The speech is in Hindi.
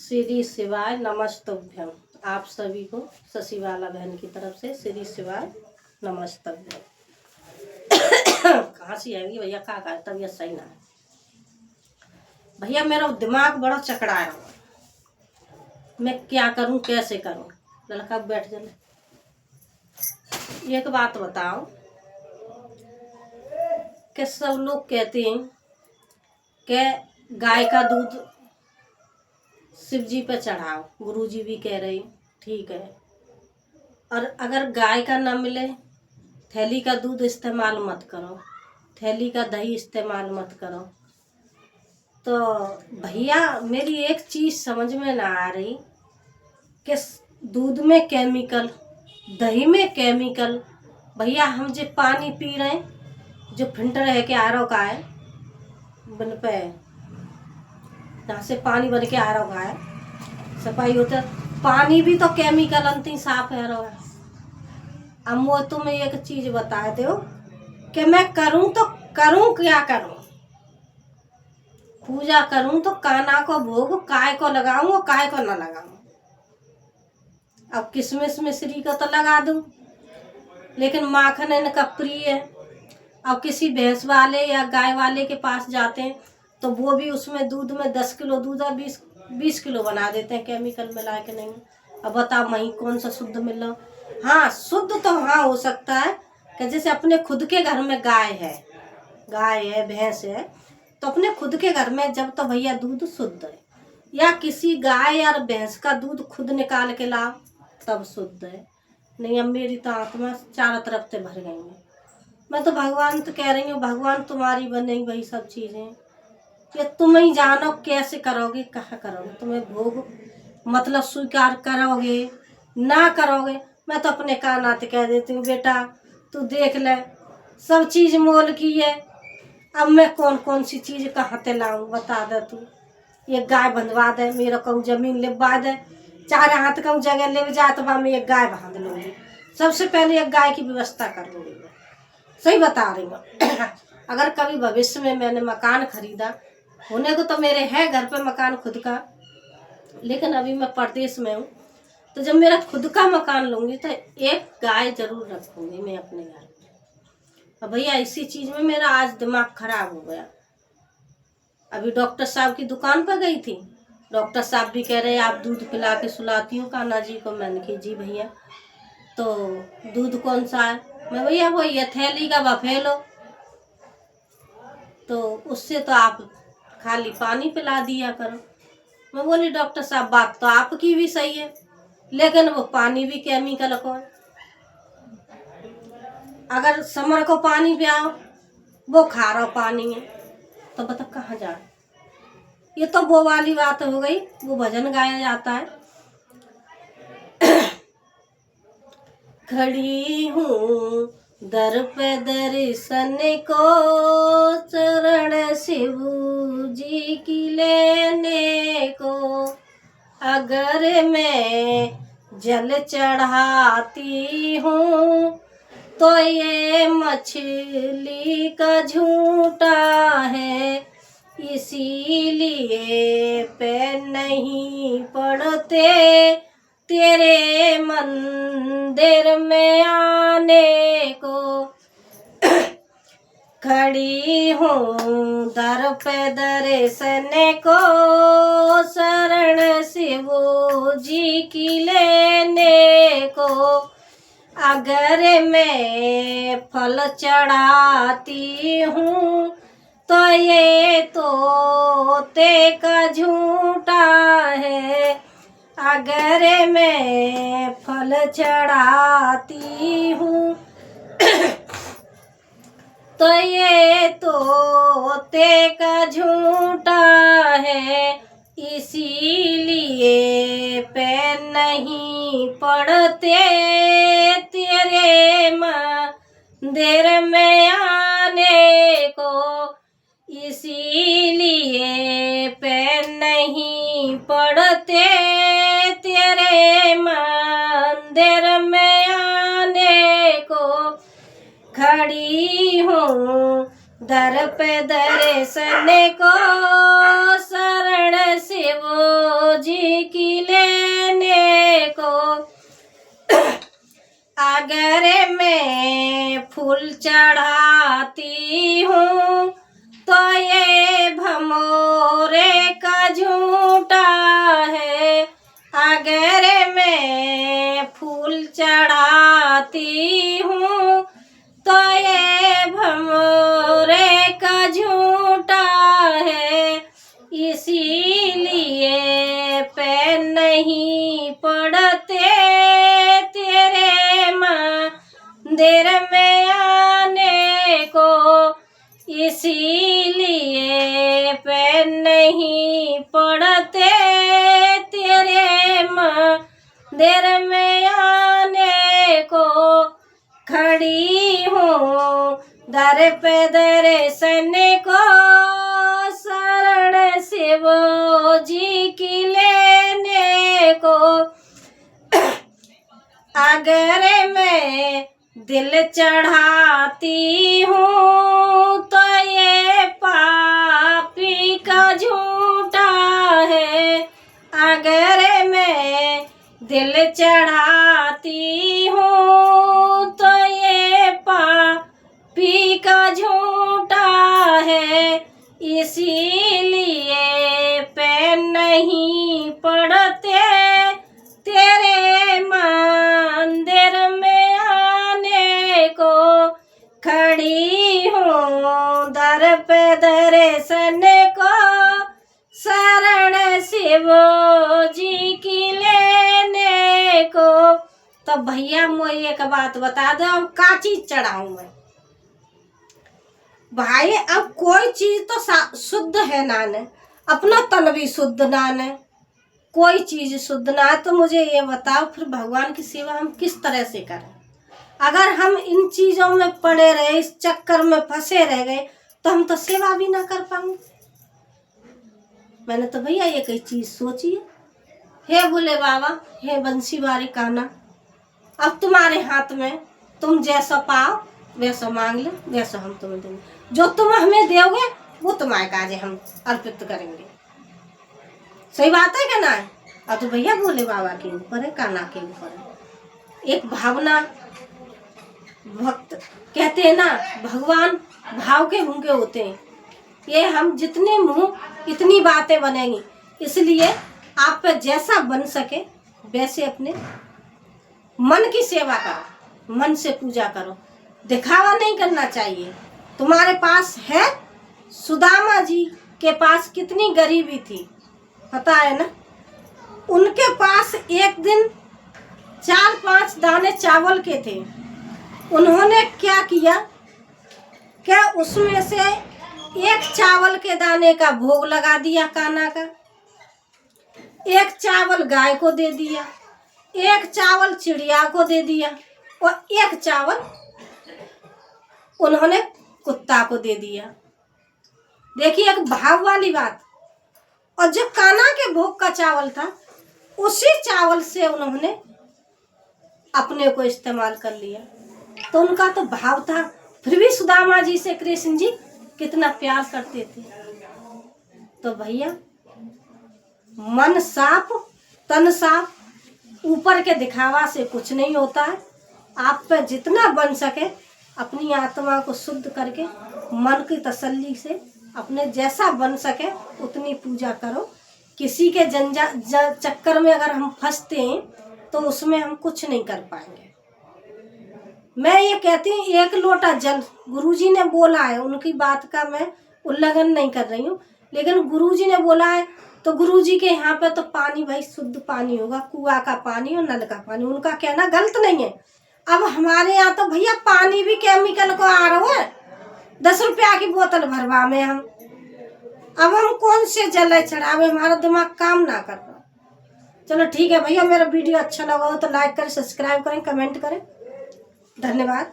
श्री शिवाय नमस्तभ्यम। आप सभी को शशिबाला बहन की तरफ से श्री शिवाय नमस्तभ्यम। खांसी आएगी भैया, का तबीयत सही ना है भैया, मेरा दिमाग बड़ा चकराया हुआ। मैं क्या करूं, कैसे करूं? लड़का बैठ जाए। एक बात बताओ कि सब लोग कहते हैं कि गाय का दूध शिव जी पे चढ़ाओ, गुरु जी भी कह रहे, ठीक है। और अगर गाय का ना मिले, थैली का दूध इस्तेमाल मत करो, थैली का दही इस्तेमाल मत करो। तो भैया मेरी एक चीज़ समझ में ना आ रही कि दूध में केमिकल, दही में केमिकल। भैया हम जो पानी पी रहे हैं, जो फिल्टर है कि आर ओ का है बन पे, जहाँ से पानी बन के आर ओ का है सफाई होता, पानी भी तो केमिकल अंतिम साफ है रहा है। अब वो तुम्हें एक चीज बता दो कि मैं करूं तो करूं क्या करूं? पूजा करूं तो काना को भोग काय को लगाऊं और काय को ना लगाऊं? अब किशमिश मिश्री को तो लगा दूं, लेकिन माखन इनका प्रिय है। अब किसी भैंस वाले या गाय वाले के पास जाते हैं तो वो भी उसमें दूध में 10 किलो दूध है 20 किलो बना देते हैं केमिकल मिला के। नहीं, अब बताओ मही कौन सा शुद्ध मिल रहा? हाँ शुद्ध तो हाँ हो सकता है कि जैसे अपने खुद के घर में गाय है भैंस है, तो अपने खुद के घर में जब तो भैया दूध शुद्ध है, या किसी गाय या भैंस का दूध खुद निकाल के लाओ तब शुद्ध है। नहीं, अब मेरी तो आत्मा चारों तरफ से भर गई है। मैं तो भगवान तो कह रही हूँ, भगवान तुम्हारी बनेगी वही सब चीज़ें, ये तुम ही जानो कैसे करोगे, कहाँ करोगे। तुम्हें भोग मतलब स्वीकार करोगे ना करोगे। मैं तो अपने कानाते कह देती हूँ, बेटा तू देख ले, सब चीज़ मोल की है। अब मैं कौन कौन सी चीज़ कहाँ ते लाऊं बता दे तू। एक गाय बंधवा दे, मेरा कहूँ जमीन लेवा दे, 4 हाथ कहूँ जगह ले जा, तो मैं एक गाय बांध लूँगी। सबसे पहले एक गाय की व्यवस्था कर लूँगी। सही बता रही हूँ। अगर कभी भविष्य में मैंने मकान खरीदा, होने को तो मेरे है घर पे मकान खुद का, लेकिन अभी मैं परदेश में हूँ, तो जब मेरा खुद का मकान लूँगी तो एक गाय जरूर रखूँगी मैं अपने घर में। अब भैया इसी चीज़ में मेरा आज दिमाग खराब हो गया। अभी डॉक्टर साहब की दुकान पर गई थी, डॉक्टर साहब भी कह रहे आप दूध पिला के सुलाती हो कान्हा जी को। मैंने कहा जी भैया, तो दूध कौन सा है? मैं भैया वो ये थैली का बफेलो, तो उससे तो आप खाली पानी पिला दिया करो। मैं बोली डॉक्टर साहब बात तो आपकी भी सही है, लेकिन वो पानी भी केमिकल को है। अगर समर को पानी पियाओ वो खारा पानी है, तो बता कहाँ जाए? ये तो वो वाली बात हो गई, वो भजन गाया जाता है, खड़ी हूँ दर पे दर्शन को, चरण शिव जी की लेने को। अगर मैं जल चढ़ाती हूँ तो ये मछली का झूठा है, इसीलिए पे नहीं पड़ते तेरे मंदिर में आने को। खड़ी हूँ दर पे दर्शन को, शरण शिव जी की लेने को। अगर मैं फल चढ़ाती हूँ तो ये तोते का झूठा है, अगर मैं फल चढ़ाती हूँ तो ये तोते का झूठा है, इसीलिए पे नहीं पड़ते तेरे मंदिर में आने को। इसीलिए पे नहीं पड़ते तेरे मंदिर में आने को। खड़ी हूँ दर पे दर्शन को, शरण शिव जी में फूल चढ़ाती हूँ तो ये भमोरे का झूठा है। अगर मैं फूल चढ़ाती हूँ तो ये भमोरे का झूठा है। इसीलिए पे नहीं पड़ते तेरे मंदिर में आने को। इसीलिए पे नहीं पड़ते तेरे मंदिर में आने को। खड़ी हूँ दर पे दर्शन को शरण शिव जी की लेने को। अगर मैं दिल चढ़ाती हूँ तो ये पापी का झूठा है। अगर मैं दिल चढ़ाती हूँ तो ये पापी का झूठा है। इसीलिए पे नहीं पड़ते तेरे मंदिर में आने को। खड़ी हूँ दर पे दर्शन को शरण शिव जी की लेने को। तो भैया मुझे एक बात बता दो, अब का चीज चढ़ाऊं मैं भाई? अब कोई चीज तो शुद्ध है ना ने, अपना तन भी शुद्ध ना ने, कोई चीज शुद्ध ना है। तो मुझे ये बताओ फिर भगवान की सेवा हम किस तरह से करें? अगर हम इन चीजों में पड़े रहे, इस चक्कर में फंसे रह गए, तो हम तो सेवा भी ना कर पाएंगे। मैंने तो भैया ये कई चीज सोची है। हे भोले बाबा, हे बंसी वाले कान्हा, अब तुम्हारे हाथ में, तुम जैसा पाओ वैसा मांग लो, वैसा हम तुम्हें देंगे। जो तुम हमें दोगे वो तुम्हारे काजे हम अर्पित करेंगे। सही बात है क्या ना? अब तो भैया भोले बाबा के ऊपर है, कान्हा के ऊपर है। एक भावना, भक्त कहते हैं ना, भगवान भाव के भूखे होते हैं। ये हम जितने मुंह इतनी बातें बनेंगी। इसलिए आप पे जैसा बन सके वैसे अपने मन की सेवा करो, मन से पूजा करो, दिखावा नहीं करना चाहिए। तुम्हारे पास है, सुदामा जी के पास कितनी गरीबी थी पता है ना? उनके पास एक दिन 4-5 दाने चावल के थे। उन्होंने क्या किया, क्या उसमें से एक चावल के दाने का भोग लगा दिया कान्हा का, एक चावल गाय को दे दिया, एक चावल चिड़िया को दे दिया और एक चावल उन्होंने कुत्ता को दे दिया। देखिए एक भाव वाली बात। और जो कान्हा के भोग का चावल था उसी चावल से उन्होंने अपने को इस्तेमाल कर लिया। तो उनका तो भाव था। फिर भी सुदामा जी से कृष्ण जी कितना प्यार करते थे। तो भैया मन साफ तन साफ, ऊपर के दिखावा से कुछ नहीं होता है। आप पे जितना बन सके अपनी आत्मा को शुद्ध करके मन की तसल्ली से अपने जैसा बन सके उतनी पूजा करो। किसी के चक्कर में अगर हम फंसते हैं तो उसमें हम कुछ नहीं कर पाएंगे। मैं ये कहती हूँ, एक लोटा जल गुरुजी ने बोला है, उनकी बात का मैं उल्लंघन नहीं कर रही हूँ, लेकिन गुरुजी ने बोला है तो गुरुजी के यहाँ पे तो पानी भाई शुद्ध पानी होगा, कुआं का पानी और नल का पानी। उनका कहना गलत नहीं है। अब हमारे यहाँ तो भैया पानी भी केमिकल को आ रहा है, 10 रुपया की बोतल भरवा में हम। अब हम कौन से जल चढ़ावे, हमारा दिमाग काम ना कर रहा। चलो ठीक है भैया, मेरा वीडियो अच्छा लगा हो तो लाइक करें, सब्सक्राइब करें, कमेंट करें। धन्यवाद।